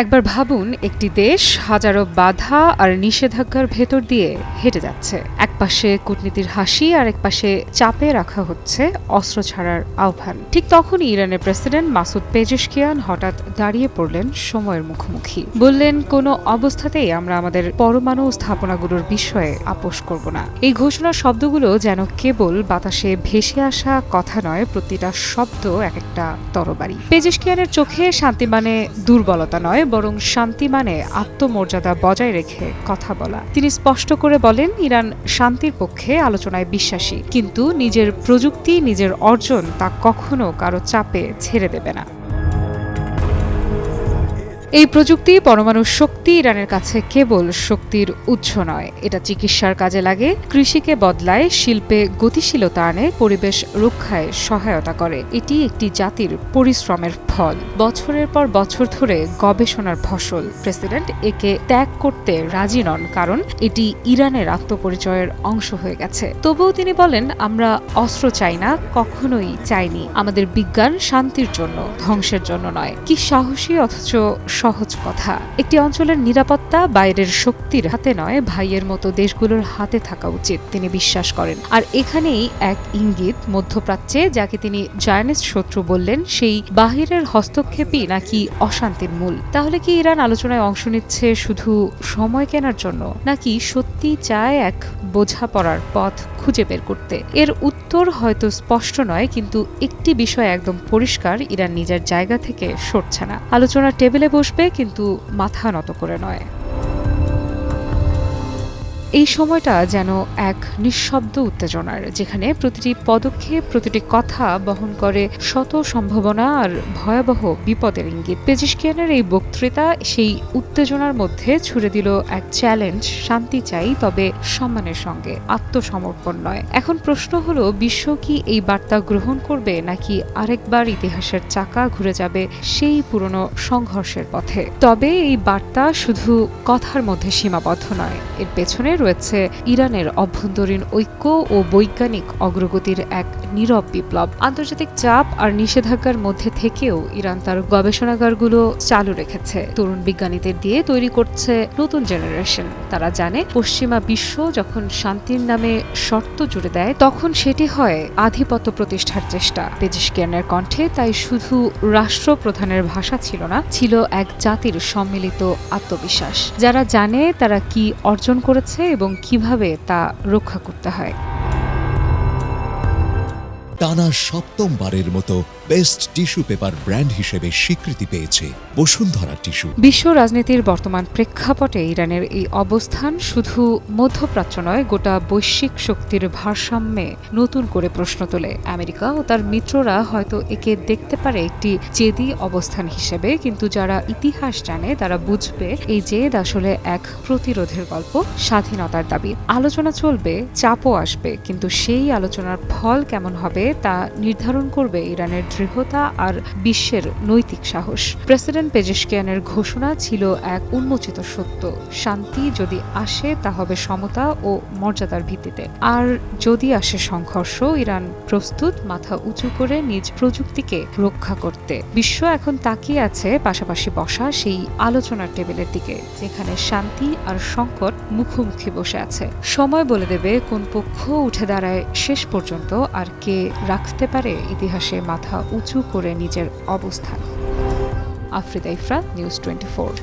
একবার ভাবুন, একটি দেশ হাজারো বাধা আর নিষেধাজ্ঞার ভেতর দিয়ে হেঁটে যাচ্ছে। একপাশে কূটনীতির হাসি আর একপাশে চাপে রাখা হচ্ছে অস্ত্র ছাড়ার আহ্বান। ঠিক তখনই ইরানের প্রেসিডেন্ট মাসুদ পেজেশকিয়ান হঠাৎ দাঁড়িয়ে পড়লেন সময়ের মুখোমুখি। বললেন, কোনো অবস্থাতেই আমরা আমাদের পরমাণু স্থাপনাগুলোর বিষয়ে আপোষ করব না। এই ঘোষণার শব্দগুলো যেন কেবল বাতাসে ভেসে আসা কথা নয়, প্রতিটা শব্দ এক একটা তরবারি। পেজেশকিয়ানের চোখে শান্তি মানে দুর্বলতা নয়, বরং শান্তি মানে আত্মমর্যাদা বজায় রেখে কথা বলা। তিনি স্পষ্ট করে বলেন, ইরান শান্তির পক্ষে আলোচনায় বিশ্বাসী, কিন্তু নিজের প্রযুক্তি, নিজের অর্জন তা কখনো কারো চাপে ছেড়ে দেবে না। এই প্রযুক্তি, পরমাণু শক্তি ইরানের কাছে কেবল শক্তির উৎস নয়, এটা চিকিৎসার কাজে লাগে, কৃষিকে বদলায়, শিল্পে গতিশীলতা আনে, পরিবেশ রক্ষায় সহায়তা করে। এটি একটি জাতির পরিশ্রমের ফল, বছরের পর বছর ধরে গবেষণার ফসল। প্রেসিডেন্ট একে ত্যাগ করতে রাজি নন, কারণ এটি ইরানের আত্মপরিচয়ের অংশ হয়ে গেছে। তবুও তিনি বলেন, আমরা অস্ত্র চাই না, কখনোই চাইনি। আমাদের বিজ্ঞান শান্তির জন্য, ধ্বংসের জন্য নয়। কি সাহসী অথচ সহজ কথা। একটি অঞ্চলের নিরাপত্তা বাইরের শক্তির হাতে নয়, ভাইয়ের মতো দেশগুলোর হাতে থাকা উচিত, তিনি বিশ্বাস করেন। আর এখানেই এক ইঙ্গিত, মধ্যপ্রাচ্যে যাকে তিনি জায়নিস্ট শত্রু বললেন, সেই বাহিরের হস্তক্ষেপই নাকি অশান্তির মূল। তাহলে কি ইরান আলোচনায় অংশ নিচ্ছে শুধু সময় কেনার জন্য, নাকি সত্যি চায় এক বোঝাপড়ার পথ খুঁজে বের করতে? এর উত্তর হয়তো স্পষ্ট নয়, কিন্তু একটি বিষয় একদম পরিষ্কার, ইরান নিজের জায়গা থেকে সরছে না। আলোচনার টেবিলে বসবে, কিন্তু মাথা নত করে নয়। এই সময়টা যেন এক নিঃশব্দ উত্তেজনার, যেখানে প্রতিটি পদক্ষেপ, প্রতিটি কথা বহন করে শত সম্ভাবনা আর ভয়াবহ বিপদের ইঙ্গিত। পেজেশকিয়ানের এই বক্তৃতা সেই উত্তেজনার মধ্যে ছুড়ে দিল এক চ্যালেঞ্জ, শান্তি চাই, তবে সম্মানের সঙ্গে, আত্মসমর্পণ নয়। এখন প্রশ্ন হলো, বিশ্ব কি এই বার্তা গ্রহণ করবে, নাকি আরেকবার ইতিহাসের চাকা ঘুরে যাবে সেই পুরনো সংঘর্ষের পথে? তবে এই বার্তা শুধু কথার মধ্যে সীমাবদ্ধ নয়, এর পেছনে রয়েছে ইরানের অভ্যন্তরীণ ঐক্য ও বৈজ্ঞানিক অগ্রগতির এক নীরব বিপ্লব। আন্তর্জাতিক চাপ আর নিষেধাজ্ঞার মধ্যে থেকেও ইরান তার গবেষণাগারগুলো চালু রেখেছে, তরুণ বিজ্ঞানীদের দিয়ে তৈরি করছে নতুন জেনারেশন। তারা জানে, পশ্চিমা বিশ্ব যখন শান্তির নামে শর্ত জুড়ে দেয়, তখন সেটি হয় আধিপত্য প্রতিষ্ঠার চেষ্টা। পেজেশকিয়ানের কণ্ঠে তাই শুধু রাষ্ট্রপ্রধানের ভাষা ছিল না, ছিল এক জাতির সম্মিলিত আত্মবিশ্বাস। যারা জানে তারা কি অর্জন করেছে এবং কিভাবে তা রক্ষা করতে হয়। টানা সপ্তমবারের মতো বেস্ট টিস্যু পেপার ব্র্যান্ড হিসেবে স্বীকৃতি পেয়েছে বসুন্ধরা টিস্যু। বিশ্ব রাজনীতির বর্তমান প্রেক্ষাপটে ইরানের এই অবস্থান শুধু মধ্যপ্রাচ্য নয়, গোটা বৈশ্বিক শক্তির ভারসাম্যে নতুন করে প্রশ্ন তোলে। আমেরিকা ও তার মিত্ররা হয়তো একে দেখতে পারে একটি জেদি অবস্থান হিসেবে, কিন্তু যারা ইতিহাস জানে তারা বুঝবে, এই জেদ আসলে এক প্রতিরোধের গল্প, স্বাধীনতার দাবি। আলোচনা চলবে, চাপও আসবে, কিন্তু সেই আলোচনার ফল কেমন হবে তা নির্ধারণ করবে ইরানের দৃঢ়তা আর বিশ্বের নৈতিক সাহস। প্রেসিডেন্ট পেজেশকিয়ানের ঘোষণা ছিল এক উন্মোচিত সত্য, শান্তি যদি আসে তা হবে সমতা ও মর্যাদার ভিত্তিতে, আর যদি আসে সংঘর্ষ, ইরান প্রস্তুত মাথা উঁচু করে নিজ প্রযুক্তিকে রক্ষা করতে। বিশ্ব এখন তাকিয়ে আছে পাশাপাশি বসা সেই আলোচনার টেবিলের দিকে, যেখানে শান্তি আর সংকট মুখোমুখি বসে আছে। সময় বলে দেবে কোন পক্ষ উঠে দাঁড়ায় শেষ পর্যন্ত, আর কে রাখতে পারে ইতিহাসে মাথা উঁচু করে নিজের অবস্থান। আফরিদা ইফরা, নিউজ 24।